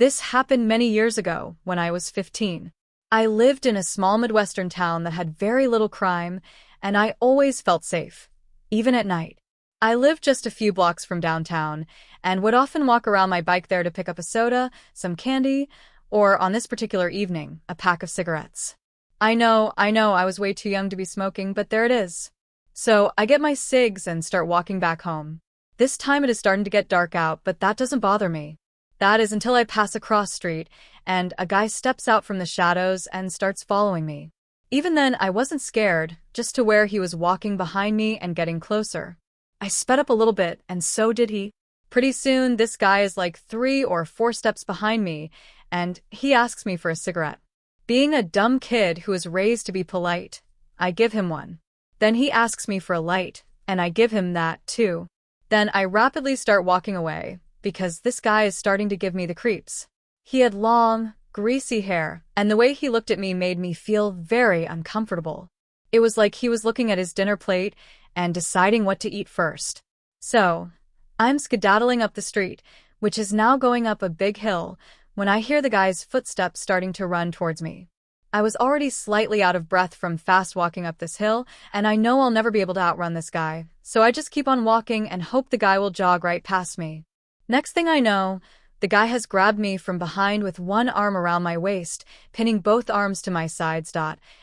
This happened many years ago, when I was 15. I lived in a small Midwestern town that had very little crime, and I always felt safe, even at night. I lived just a few blocks from downtown, and would often walk around my bike there to pick up a soda, some candy, or, on this particular evening, a pack of cigarettes. I know, I was way too young to be smoking, but there it is. So, I get my cigs and start walking back home. This time it is starting to get dark out, but that doesn't bother me. That is until I pass a cross street, and a guy steps out from the shadows and starts following me. Even then, I wasn't scared, just to where he was walking behind me and getting closer. I sped up a little bit, and so did he. Pretty soon, this guy is like 3 or 4 steps behind me, and he asks me for a cigarette. Being a dumb kid who was raised to be polite, I give him one. Then he asks me for a light, and I give him that, too. Then I rapidly start walking away, because this guy is starting to give me the creeps. He had long, greasy hair, and the way he looked at me made me feel very uncomfortable. It was like he was looking at his dinner plate and deciding what to eat first. So, I'm skedaddling up the street, which is now going up a big hill, when I hear the guy's footsteps starting to run towards me. I was already slightly out of breath from fast walking up this hill, and I know I'll never be able to outrun this guy, so I just keep on walking and hope the guy will jog right past me. Next thing I know, the guy has grabbed me from behind with one arm around my waist, pinning both arms to my sides,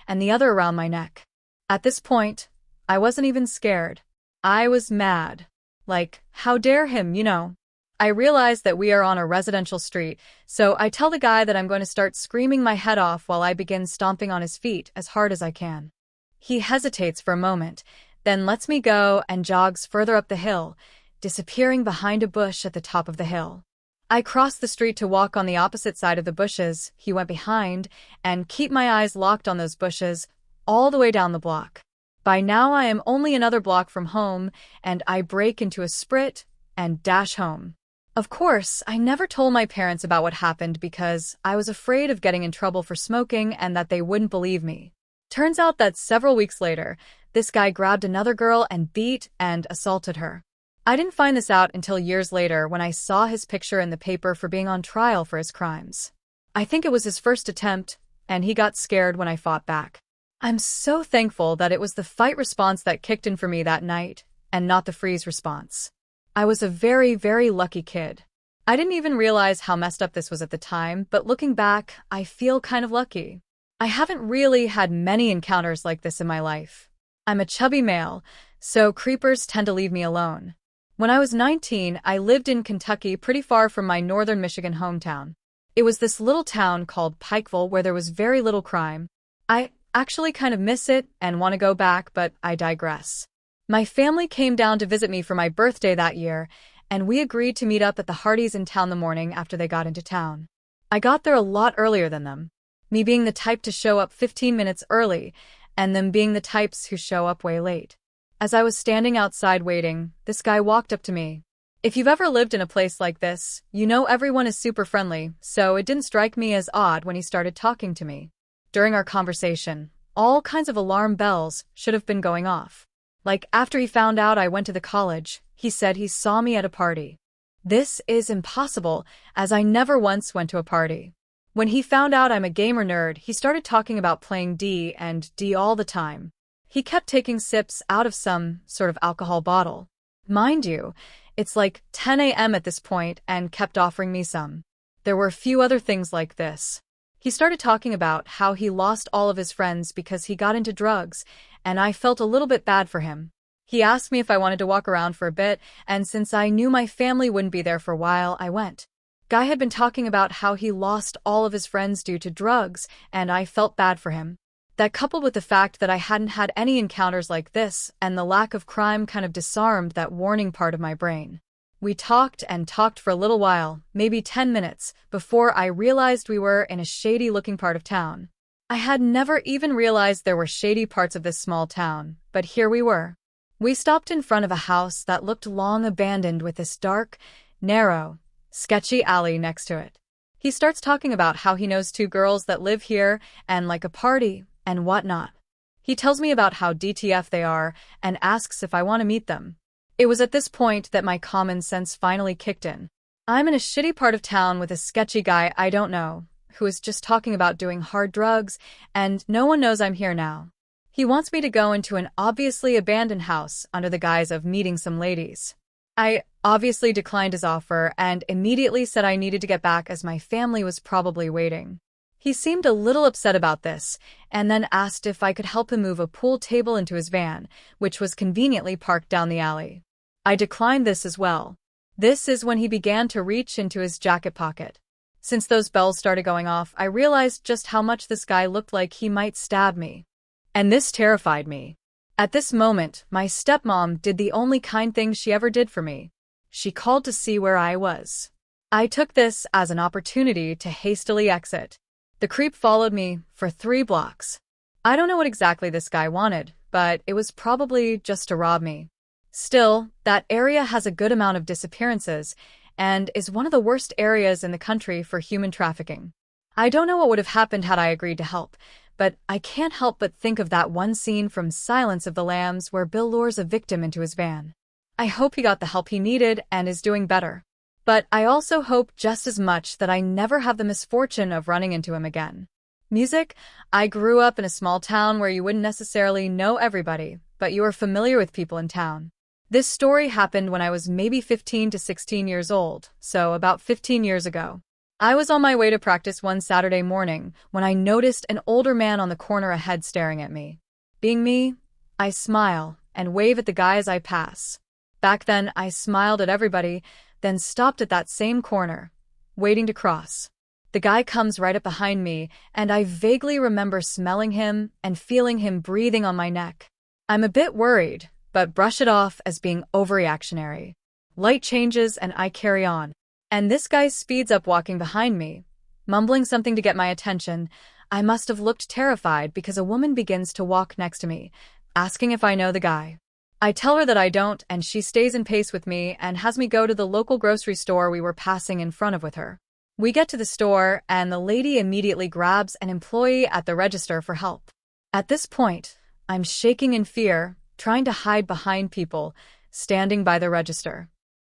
and the other around my neck. At this point, I wasn't even scared. I was mad. Like, how dare him, you know? I realize that we are on a residential street, so I tell the guy that I'm going to start screaming my head off while I begin stomping on his feet as hard as I can. He hesitates for a moment, then lets me go and jogs further up the hill, disappearing behind a bush at the top of the hill. I cross the street to walk on the opposite side of the bushes he went behind and keep my eyes locked on those bushes all the way down the block. By now I am only another block from home, and I break into a sprint and dash home. Of course, I never told my parents about what happened because I was afraid of getting in trouble for smoking and that they wouldn't believe me. Turns out that several weeks later, this guy grabbed another girl and beat and assaulted her. I didn't find this out until years later when I saw his picture in the paper for being on trial for his crimes. I think it was his first attempt, and he got scared when I fought back. I'm so thankful that it was the fight response that kicked in for me that night, and not the freeze response. I was a very, very lucky kid. I didn't even realize how messed up this was at the time, but looking back, I feel kind of lucky. I haven't really had many encounters like this in my life. I'm a chubby male, so creepers tend to leave me alone. When I was 19, I lived in Kentucky pretty far from my northern Michigan hometown. It was this little town called Pikeville where there was very little crime. I actually kind of miss it and want to go back, but I digress. My family came down to visit me for my birthday that year, and we agreed to meet up at the Hardys in town the morning after they got into town. I got there a lot earlier than them, me being the type to show up 15 minutes early, and them being the types who show up way late. As I was standing outside waiting, this guy walked up to me. If you've ever lived in a place like this, you know everyone is super friendly, so it didn't strike me as odd when he started talking to me. During our conversation, all kinds of alarm bells should have been going off. Like after he found out I went to the college, he said he saw me at a party. This is impossible, as I never once went to a party. When he found out I'm a gamer nerd, he started talking about playing D&D all the time. He kept taking sips out of some sort of alcohol bottle. Mind you, it's like 10 a.m. at this point and kept offering me some. There were a few other things like this. He started talking about how he lost all of his friends because he got into drugs, and I felt a little bit bad for him. He asked me if I wanted to walk around for a bit, and since I knew my family wouldn't be there for a while, I went. Guy had been talking about how he lost all of his friends due to drugs, and I felt bad for him. That coupled with the fact that I hadn't had any encounters like this, and the lack of crime kind of disarmed that warning part of my brain. We talked and talked for a little while, maybe 10 minutes, before I realized we were in a shady-looking part of town. I had never even realized there were shady parts of this small town, but here we were. We stopped in front of a house that looked long abandoned with this dark, narrow, sketchy alley next to it. He starts talking about how he knows 2 girls that live here and like a party and whatnot. He tells me about how DTF they are and asks if I want to meet them. It was at this point that my common sense finally kicked in. I'm in a shitty part of town with a sketchy guy I don't know, who is just talking about doing hard drugs, and no one knows I'm here now. He wants me to go into an obviously abandoned house under the guise of meeting some ladies. I obviously declined his offer and immediately said I needed to get back as my family was probably waiting. He seemed a little upset about this, and then asked if I could help him move a pool table into his van, which was conveniently parked down the alley. I declined this as well. This is when he began to reach into his jacket pocket. Since those bells started going off, I realized just how much this guy looked like he might stab me. And this terrified me. At this moment, my stepmom did the only kind thing she ever did for me. She called to see where I was. I took this as an opportunity to hastily exit. The creep followed me for 3 blocks. I don't know what exactly this guy wanted, but it was probably just to rob me. Still, that area has a good amount of disappearances and is one of the worst areas in the country for human trafficking. I don't know what would have happened had I agreed to help, but I can't help but think of that one scene from Silence of the Lambs where Bill lures a victim into his van. I hope he got the help he needed and is doing better. But I also hope just as much that I never have the misfortune of running into him again. Music? I grew up in a small town where you wouldn't necessarily know everybody, but you are familiar with people in town. This story happened when I was maybe 15 to 16 years old, so about 15 years ago. I was on my way to practice one Saturday morning when I noticed an older man on the corner ahead staring at me. Being me, I smile and wave at the guy as I pass. Back then, I smiled at everybody, then stopped at that same corner, waiting to cross. The guy comes right up behind me, and I vaguely remember smelling him and feeling him breathing on my neck. I'm a bit worried, but brush it off as being overreactionary. Light changes and I carry on. And this guy speeds up walking behind me, mumbling something to get my attention. I must have looked terrified because a woman begins to walk next to me, asking if I know the guy. I tell her that I don't, and she stays in pace with me and has me go to the local grocery store we were passing in front of with her. We get to the store, and the lady immediately grabs an employee at the register for help. At this point, I'm shaking in fear, trying to hide behind people, standing by the register.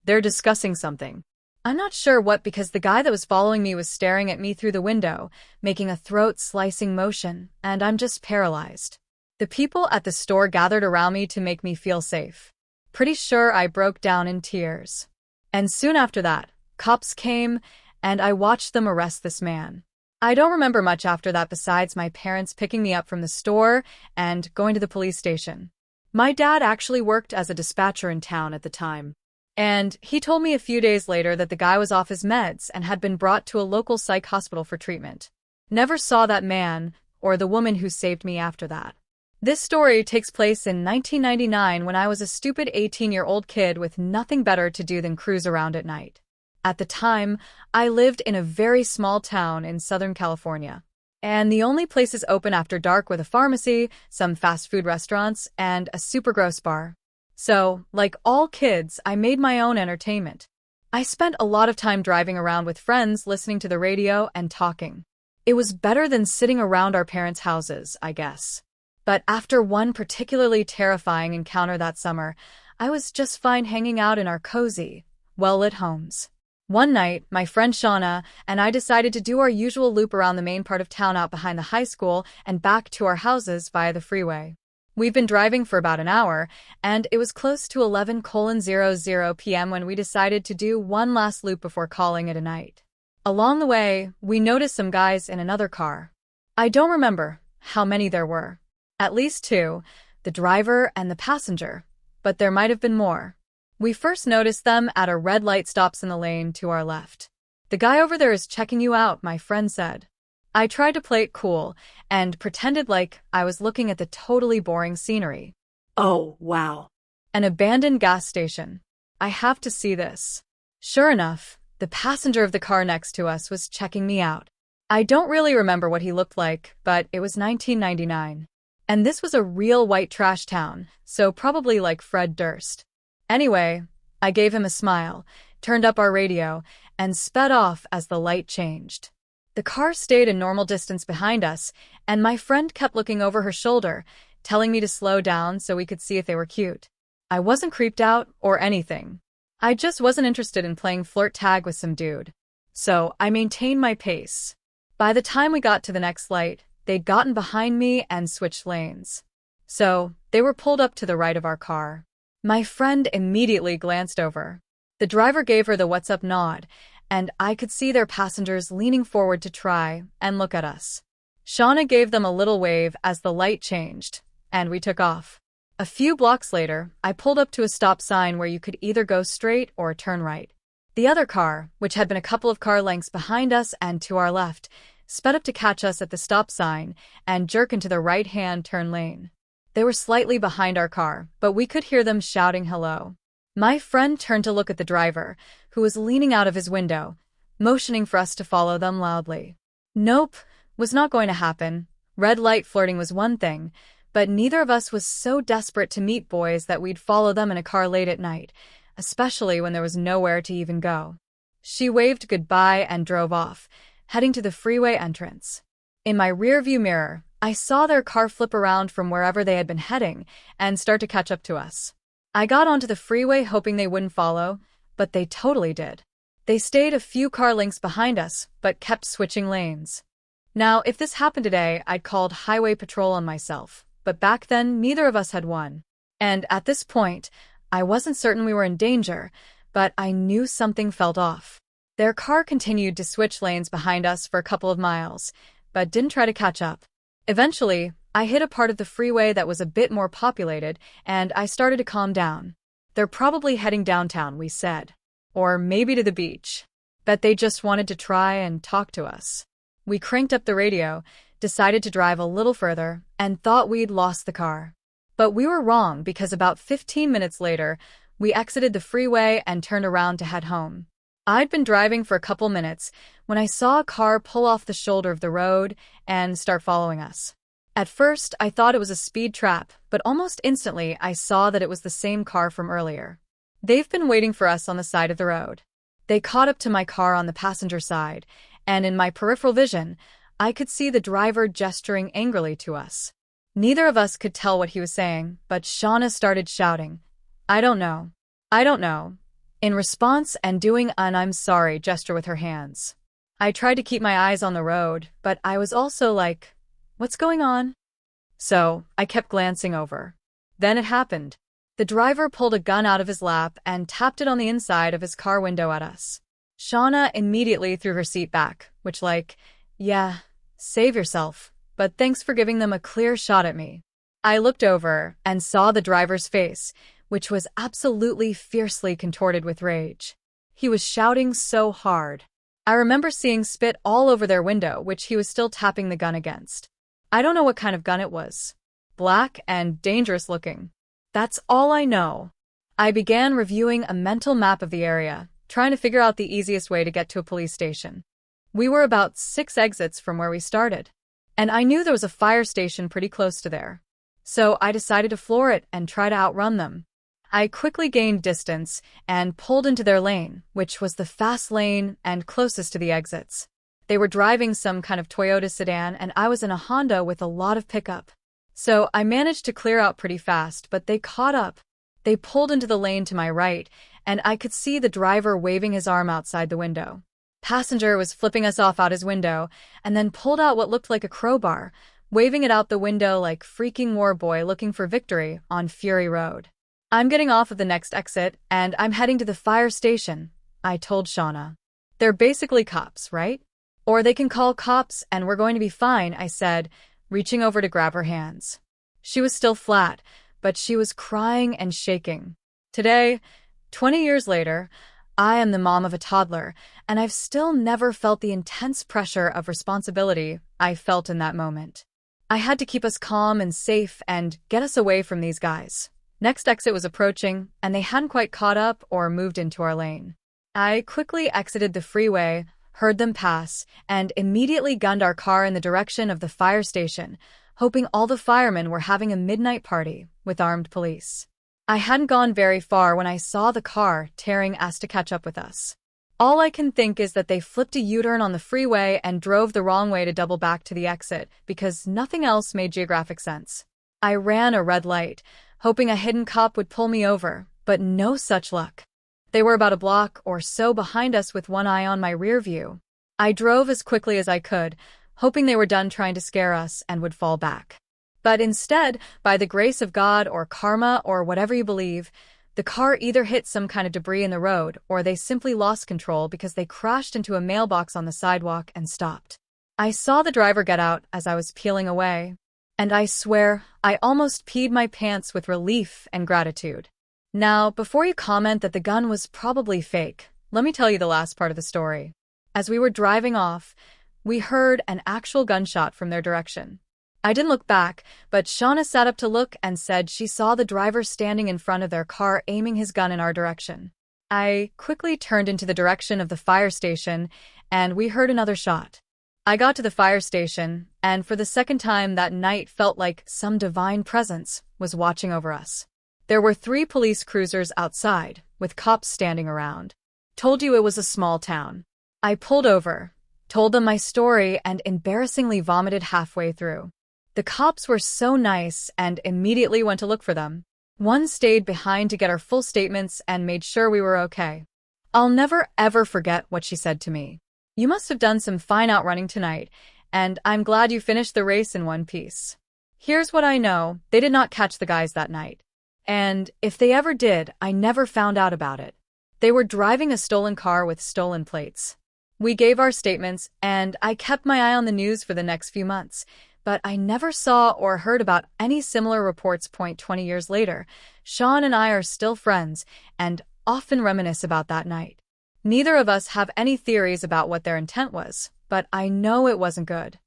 They're discussing something. I'm not sure what because the guy that was following me was staring at me through the window, making a throat-slicing motion, and I'm just paralyzed. The people at the store gathered around me to make me feel safe. Pretty sure I broke down in tears. And soon after that, cops came, and I watched them arrest this man. I don't remember much after that besides my parents picking me up from the store and going to the police station. My dad actually worked as a dispatcher in town at the time. And he told me a few days later that the guy was off his meds and had been brought to a local psych hospital for treatment. Never saw that man or the woman who saved me after that. This story takes place in 1999 when I was a stupid 18-year-old kid with nothing better to do than cruise around at night. At the time, I lived in a very small town in Southern California, and the only places open after dark were the pharmacy, some fast food restaurants, and a super gross bar. So, like all kids, I made my own entertainment. I spent a lot of time driving around with friends, listening to the radio and talking. It was better than sitting around our parents' houses, I guess. But after one particularly terrifying encounter that summer, I was just fine hanging out in our cozy, well-lit homes. One night, my friend Shauna and I decided to do our usual loop around the main part of town out behind the high school and back to our houses via the freeway. We've been driving for about an hour, and it was close to 11:00 p.m. when we decided to do one last loop before calling it a night. Along the way, we noticed some guys in another car. I don't remember how many there were. At least 2, the driver and the passenger, but there might have been more. We first noticed them at a red light stops in the lane to our left. "The guy over there is checking you out," my friend said. I tried to play it cool and pretended like I was looking at the totally boring scenery. Oh, wow. An abandoned gas station. I have to see this. Sure enough, the passenger of the car next to us was checking me out. I don't really remember what he looked like, but it was 1999. And this was a real white trash town, so probably like Fred Durst. Anyway, I gave him a smile, turned up our radio, and sped off as the light changed. The car stayed a normal distance behind us, and my friend kept looking over her shoulder, telling me to slow down so we could see if they were cute. I wasn't creeped out or anything. I just wasn't interested in playing flirt tag with some dude. So I maintained my pace. By the time we got to the next light, they'd gotten behind me and switched lanes. So they were pulled up to the right of our car. My friend immediately glanced over. The driver gave her the what's up nod, and I could see their passengers leaning forward to try and look at us. Shauna gave them a little wave as the light changed, and we took off. A few blocks later, I pulled up to a stop sign where you could either go straight or turn right. The other car, which had been a couple of car lengths behind us and to our left, sped up to catch us at the stop sign and jerk into the right-hand turn lane. They were slightly behind our car, but we could hear them shouting hello. My friend turned to look at the driver, who was leaning out of his window, motioning for us to follow them loudly. Nope, was not going to happen. Red light flirting was one thing, but neither of us was so desperate to meet boys that we'd follow them in a car late at night, especially when there was nowhere to even go. She waved goodbye and drove off, heading to the freeway entrance. In my rearview mirror, I saw their car flip around from wherever they had been heading and start to catch up to us. I got onto the freeway hoping they wouldn't follow, but they totally did. They stayed a few car lengths behind us, but kept switching lanes. Now, if this happened today, I'd called highway patrol on myself, but back then, neither of us had one. And at this point, I wasn't certain we were in danger, but I knew something felt off. Their car continued to switch lanes behind us for a couple of miles, but didn't try to catch up. Eventually, I hit a part of the freeway that was a bit more populated, and I started to calm down. They're probably heading downtown, we said. Or maybe to the beach. Bet they just wanted to try and talk to us. We cranked up the radio, decided to drive a little further, and thought we'd lost the car. But we were wrong because about 15 minutes later, we exited the freeway and turned around to head home. I'd been driving for a couple minutes when I saw a car pull off the shoulder of the road and start following us. At first, I thought it was a speed trap, but almost instantly I saw that it was the same car from earlier. They've been waiting for us on the side of the road. They caught up to my car on the passenger side, and in my peripheral vision, I could see the driver gesturing angrily to us. Neither of us could tell what he was saying, but Shauna started shouting, "I don't know. I don't know," in response and doing an "I'm sorry" gesture with her hands. I tried to keep my eyes on the road, but I was also like, what's going on? So I kept glancing over. Then it happened. The driver pulled a gun out of his lap and tapped it on the inside of his car window at us. Shauna immediately threw her seat back, which yeah, save yourself, but thanks for giving them a clear shot at me. I looked over and saw the driver's face, which was absolutely fiercely contorted with rage. He was shouting so hard. I remember seeing spit all over their window, which he was still tapping the gun against. I don't know what kind of gun it was. Black and dangerous looking. That's all I know. I began reviewing a mental map of the area, trying to figure out the easiest way to get to a police station. We were about 6 exits from where we started, and I knew there was a fire station pretty close to there. So I decided to floor it and try to outrun them. I quickly gained distance and pulled into their lane, which was the fast lane and closest to the exits. They were driving some kind of Toyota sedan, and I was in a Honda with a lot of pickup. So I managed to clear out pretty fast, but they caught up. They pulled into the lane to my right, and I could see the driver waving his arm outside the window. Passenger was flipping us off out his window, and then pulled out what looked like a crowbar, waving it out the window like freaking war boy looking for victory on Fury Road. I'm getting off of the next exit, and I'm heading to the fire station, I told Shauna. They're basically cops, right? Or they can call cops and we're going to be fine, I said, reaching over to grab her hands. She was still flat, but she was crying and shaking. Today, 20 years later, I am the mom of a toddler, and I've still never felt the intense pressure of responsibility I felt in that moment. I had to keep us calm and safe and get us away from these guys. Next exit was approaching, and they hadn't quite caught up or moved into our lane. I quickly exited the freeway, heard them pass, and immediately gunned our car in the direction of the fire station, hoping all the firemen were having a midnight party with armed police. I hadn't gone very far when I saw the car tearing ass to catch up with us. All I can think is that they flipped a U-turn on the freeway and drove the wrong way to double back to the exit because nothing else made geographic sense. I ran a red light, hoping a hidden cop would pull me over, but no such luck. They were about a block or so behind us with one eye on my rear view. I drove as quickly as I could, hoping they were done trying to scare us and would fall back. But instead, by the grace of God or karma or whatever you believe, the car either hit some kind of debris in the road or they simply lost control because they crashed into a mailbox on the sidewalk and stopped. I saw the driver get out as I was peeling away, and I swear I almost peed my pants with relief and gratitude. Now, before you comment that the gun was probably fake, let me tell you the last part of the story. As we were driving off, we heard an actual gunshot from their direction. I didn't look back, but Shauna sat up to look and said she saw the driver standing in front of their car aiming his gun in our direction. I quickly turned into the direction of the fire station, and we heard another shot. I got to the fire station, and for the second time that night felt like some divine presence was watching over us. There were 3 police cruisers outside, with cops standing around. Told you it was a small town. I pulled over, told them my story, and embarrassingly vomited halfway through. The cops were so nice and immediately went to look for them. One stayed behind to get our full statements and made sure we were okay. I'll never ever forget what she said to me. "You must have done some fine outrunning tonight, and I'm glad you finished the race in one piece." Here's what I know, they did not catch the guys that night. And if they ever did, I never found out about it. They were driving a stolen car with stolen plates. We gave our statements, and I kept my eye on the news for the next few months, but I never saw or heard about any similar reports. 20 years later, Sean and I are still friends and often reminisce about that night. Neither of us have any theories about what their intent was, but I know it wasn't good.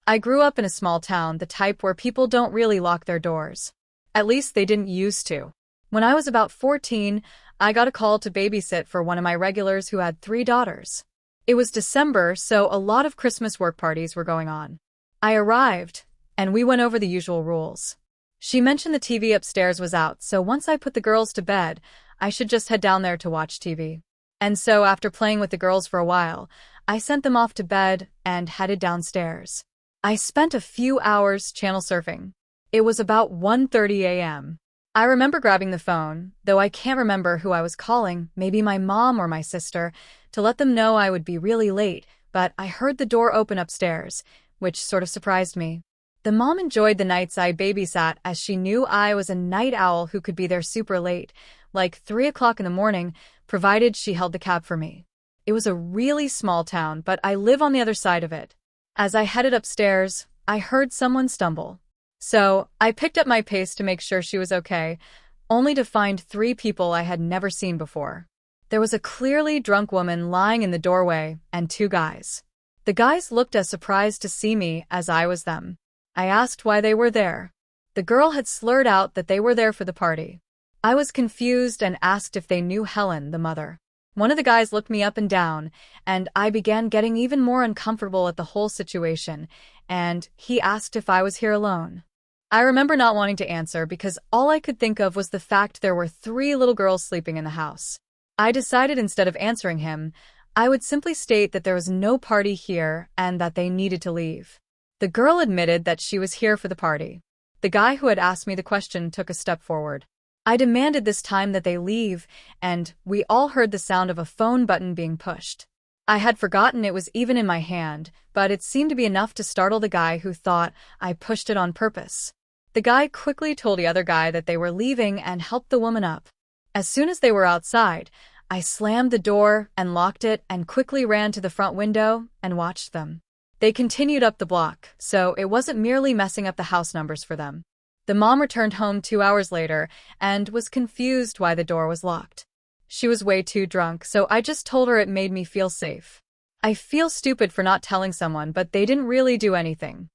I grew up in a small town, the type where people don't really lock their doors. At least they didn't used to. When I was about 14, I got a call to babysit for one of my regulars who had 3 daughters. It was December, so a lot of Christmas work parties were going on. I arrived, and we went over the usual rules. She mentioned the TV upstairs was out, so once I put the girls to bed, I should just head down there to watch TV. And so after playing with the girls for a while, I sent them off to bed and headed downstairs. I spent a few hours channel surfing. It was about 1:30 a.m. I remember grabbing the phone, though I can't remember who I was calling, maybe my mom or my sister, to let them know I would be really late, but I heard the door open upstairs, which sort of surprised me. The mom enjoyed the nights I babysat as she knew I was a night owl who could be there super late, like 3 o'clock in the morning, provided she held the cab for me. It was a really small town, but I live on the other side of it. As I headed upstairs, I heard someone stumble. So I picked up my pace to make sure she was okay, only to find 3 people I had never seen before. There was a clearly drunk woman lying in the doorway and 2 guys. The guys looked as surprised to see me as I was them. I asked why they were there. The girl had slurred out that they were there for the party. I was confused and asked if they knew Helen, the mother. One of the guys looked me up and down, and I began getting even more uncomfortable at the whole situation, and he asked if I was here alone. I remember not wanting to answer because all I could think of was the fact there were 3 little girls sleeping in the house. I decided instead of answering him, I would simply state that there was no party here and that they needed to leave. The girl admitted that she was here for the party. The guy who had asked me the question took a step forward. I demanded this time that they leave, and we all heard the sound of a phone button being pushed. I had forgotten it was even in my hand, but it seemed to be enough to startle the guy who thought I pushed it on purpose. The guy quickly told the other guy that they were leaving and helped the woman up. As soon as they were outside, I slammed the door and locked it and quickly ran to the front window and watched them. They continued up the block, so it wasn't merely messing up the house numbers for them. The mom returned home 2 hours later and was confused why the door was locked. She was way too drunk, so I just told her it made me feel safe. I feel stupid for not telling someone, but they didn't really do anything.